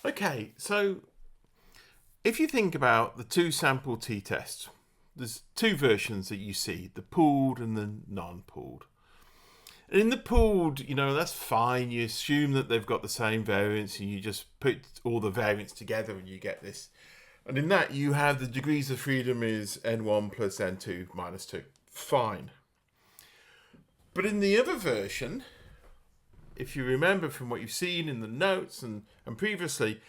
Okay, so if you think about the two sample t-tests, there's two versions that you see, the pooled and the non-pooled. And in the pooled, that's fine. You assume that they've got the same variance and you just put all the variance together and you get this. And in that, you have the degrees of freedom is n1 plus n2 minus 2. Fine. But in the other version, if you remember from what you've seen in the notes and previously,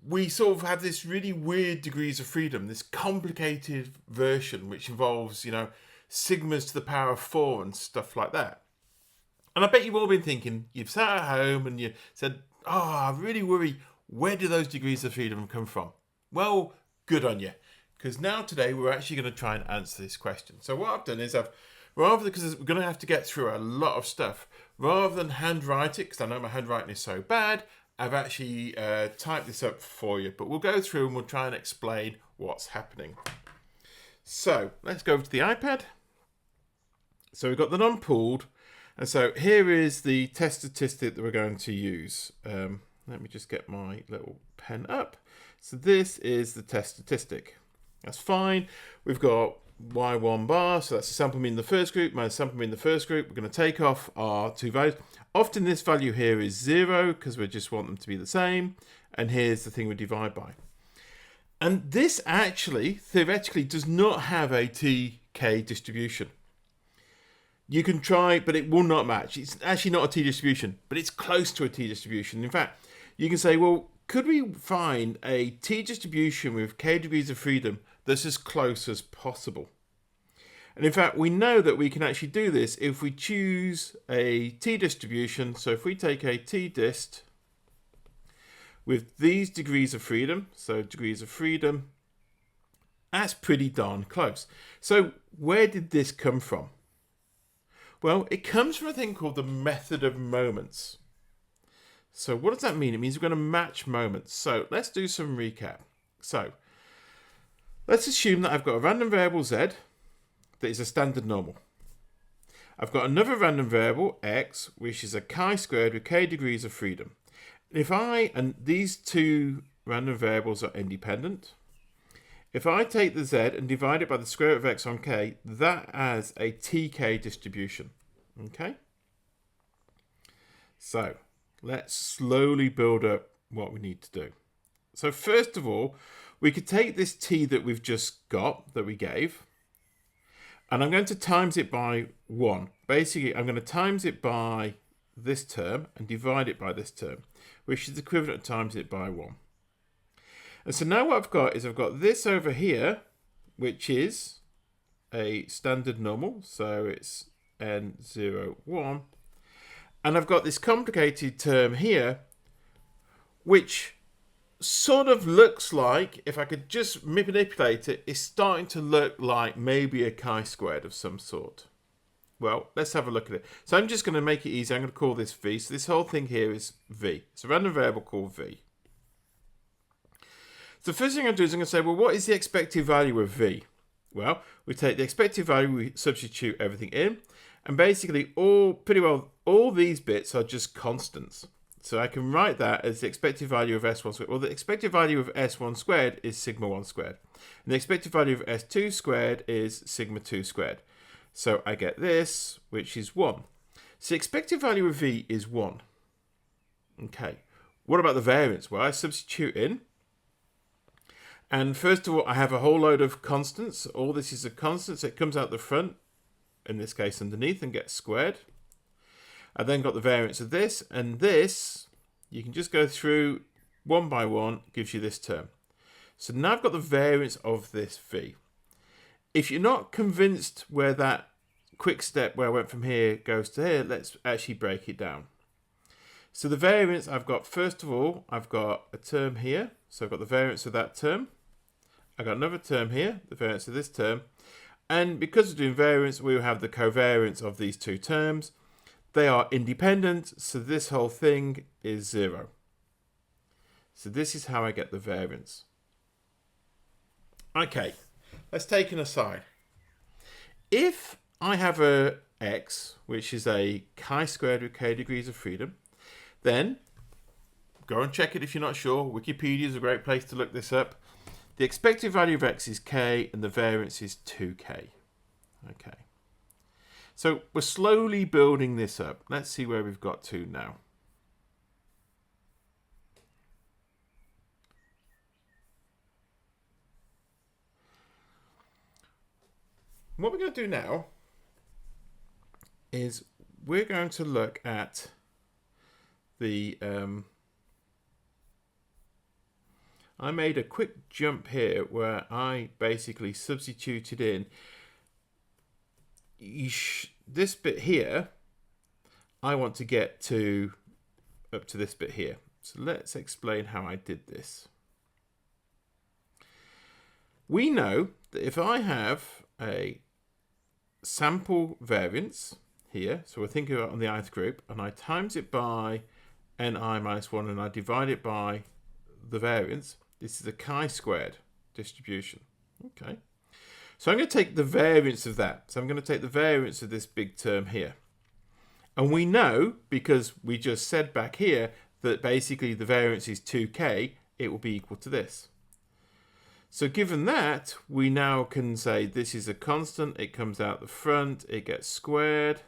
we sort of have this really weird degrees of freedom, this complicated version which involves, sigmas to the power of 4 and stuff like that. And I bet you've all been thinking, you've sat at home and you said, I really worry, where do those degrees of freedom come from? Well, good on you, because now today we're actually going to try and answer this question. So what I've done is because we're going to have to get through a lot of stuff, rather than handwrite it, because I know my handwriting is so bad, I've actually typed this up for you. But we'll go through and we'll try and explain what's happening. So let's go over to the iPad. So we've got the non-pooled. And so here is the test statistic that we're going to use. Let me just get my little pen up. So this is the test statistic. That's fine. We've got y1 bar, so that's the sample mean in the first group minus sample mean in the first group. We're going to take off our two values. Often this value here is 0 because we just want them to be the same. And here's the thing we divide by. And this actually, theoretically, does not have a TK distribution. You can try, but it will not match. It's actually not a T distribution, but it's close to a T distribution. In fact, you can say, well, could we find a T distribution with K degrees of freedom that's as close as possible? And in fact, we know that we can actually do this if we choose a T distribution. So if we take a T dist with these degrees of freedom, so degrees of freedom, that's pretty darn close. So where did this come from? Well, it comes from a thing called the method of moments. So what does that mean? It means we're going to match moments. So let's do some recap. So let's assume that I've got a random variable z that is a standard normal. I've got another random variable x, which is a chi-squared with k degrees of freedom. And these two random variables are independent. If I take the z and divide it by the square root of x on k, that has a tk distribution. Okay? So let's slowly build up what we need to do. So first of all, we could take this t that we've just got, that we gave, and I'm going to times it by 1. Basically, I'm going to times it by this term and divide it by this term, which is equivalent to times it by 1. And so now what I've got is I've got this over here, which is a standard normal. So it's n01. And I've got this complicated term here, which sort of looks like, if I could just manipulate it, it's starting to look like maybe a chi-squared of some sort. Well, let's have a look at it. So I'm just going to make it easy. I'm going to call this v. So this whole thing here is v. It's a random variable called v. So the first thing I'm going to do is I'm going to say, well, what is the expected value of v? Well, we take the expected value, we substitute everything in, and basically all these bits are just constants. So I can write that as the expected value of s1 squared. Well, the expected value of s1 squared is sigma 1 squared. And the expected value of s2 squared is sigma 2 squared. So I get this, which is 1. So the expected value of v is 1. Okay. What about the variance? Well, I substitute in. And first of all, I have a whole load of constants. All this is a constant, so it comes out the front, in this case underneath, and gets squared. I then got the variance of this, and this, you can just go through one by one, gives you this term. So now I've got the variance of this v. If you're not convinced where that quick step where I went from here goes to here, let's actually break it down. So the variance I've got, first of all, I've got a term here. So I've got the variance of that term. I've got another term here, the variance of this term. And because we're doing variance, we will have the covariance of these two terms. They are independent, so this whole thing is 0. So this is how I get the variance. Okay, let's take an aside. If I have a x, which is a chi-squared with k degrees of freedom, then go and check it if you're not sure. Wikipedia is a great place to look this up. The expected value of x is k and the variance is 2k. Okay. So we're slowly building this up. Let's see where we've got to now. What we're going to do now is we're going to look at the I made a quick jump here where I basically substituted in this bit here. I want to get to up to this bit here. So let's explain how I did this. We know that if I have a sample variance here, so we're thinking about on the ith group, and I times it by ni minus 1 and I divide it by the variance, this is a chi-squared distribution. Okay, so I'm going to take the variance of that. So I'm going to take the variance of this big term here. And we know, because we just said back here, that basically the variance is 2k, it will be equal to this. So given that, we now can say this is a constant, it comes out the front, it gets squared.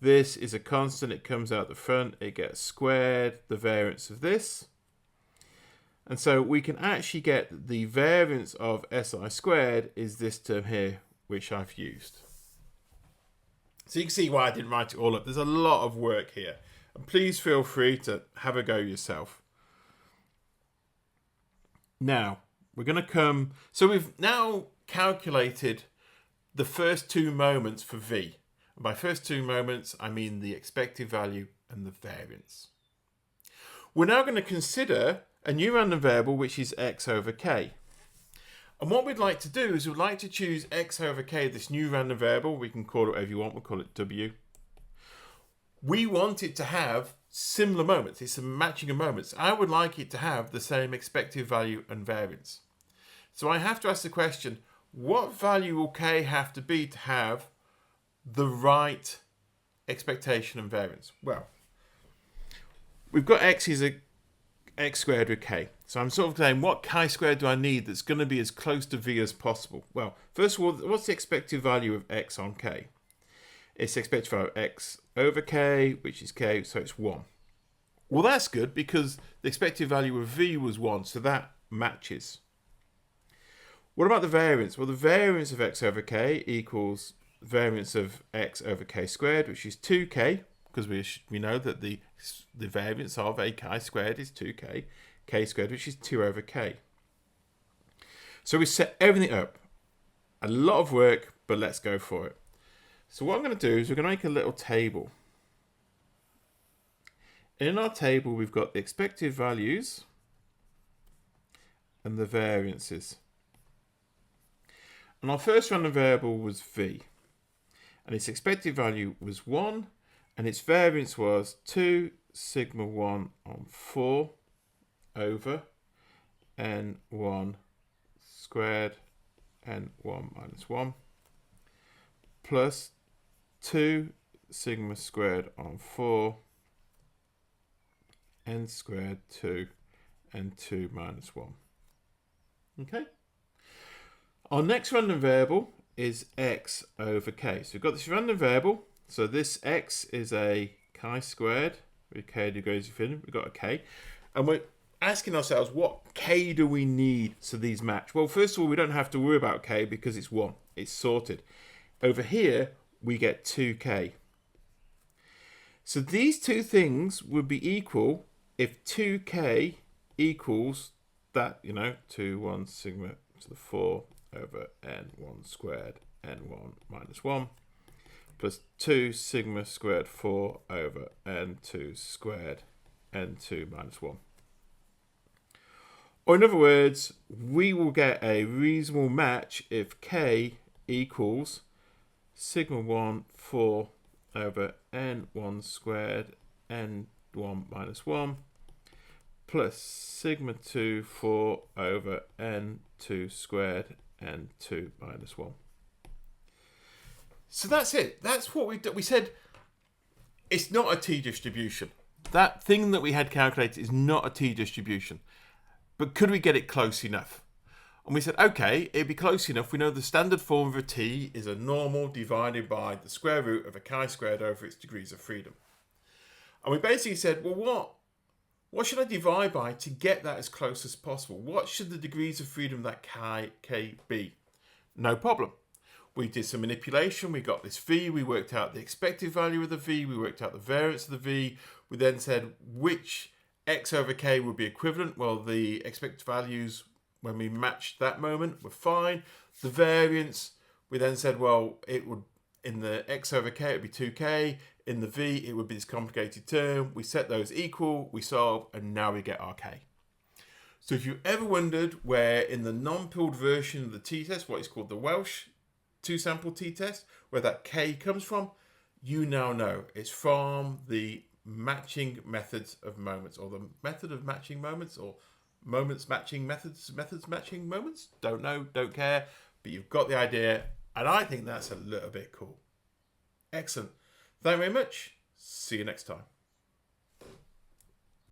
This is a constant, it comes out the front, it gets squared, the variance of this. And so we can actually get the variance of SI squared is this term here, which I've used. So you can see why I didn't write it all up. There's a lot of work here. And please feel free to have a go yourself. Now, we're going to come... So we've now calculated the first two moments for V. And by first two moments, I mean the expected value and the variance. We're now going to consider a new random variable, which is x over k. And what we'd like to do is we'd like to choose x over k, this new random variable. We can call it whatever you want. We'll call it w. We want it to have similar moments. It's a matching of moments. I would like it to have the same expected value and variance. So I have to ask the question, what value will k have to be to have the right expectation and variance? Well, we've got x is a x squared with k. So I'm sort of saying, what chi-squared do I need that's going to be as close to v as possible? Well, first of all, what's the expected value of x on k? It's the expected value of x over k, which is k, so it's 1. Well, that's good because the expected value of v was 1, so that matches. What about the variance? Well, the variance of x over k equals variance of x over k squared, which is 2k, because we know that the variance of a chi-squared is 2k, k squared, which is 2 over k. So we set everything up. A lot of work, but let's go for it. So what I'm going to do is we're going to make a little table. In our table, we've got the expected values and the variances. And our first random variable was v. And its expected value was 1. And its variance was 2 sigma 1 on 4 over n1 squared n1 minus 1 plus 2 sigma squared on 4 n squared 2 n2 minus 1. Okay. Our next random variable is x over k. So we've got this random variable. So this x is a chi-squared with k degrees of freedom. We've got a k. And we're asking ourselves, what k do we need so these match? Well, first of all, we don't have to worry about k because it's 1. It's sorted. Over here, we get 2k. So these two things would be equal if 2k equals that, 2, 1 sigma to the 4 over n1 squared n1 minus 1 plus 2 sigma squared 4 over n2 squared n2 minus 1. Or in other words, we will get a reasonable match if k equals sigma 1 4 over n1 squared n1 minus 1 plus sigma 2 4 over n2 squared n2 minus 1. So that's it. That's what we said. It's not a t-distribution. that thing that we had calculated is not a t-distribution. But could we get it close enough? And we said, okay, it'd be close enough. We know the standard form of a t is a normal divided by the square root of a chi-squared over its degrees of freedom. And we basically said, well, what should I divide by to get that as close as possible? What should the degrees of freedom of that k be? No problem. We did some manipulation. We got this v. We worked out the expected value of the v. We worked out the variance of the v. We then said which x over k would be equivalent. Well, the expected values, when we matched that moment, were fine. The variance, we then said, well, it would, in the x over k, it would be 2k. In the v, it would be this complicated term. We set those equal, we solve, and now we get our k. So if you ever wondered where in the non-pooled version of the t-test, what is called the Welsh two-sample t-test, where that k comes from, you now know. It's from the matching methods of moments, or the method of matching moments, or moments matching methods matching moments. Don't know, don't care, but you've got the idea, and I think that's a little bit cool. Excellent. Thank you very much. See you next time.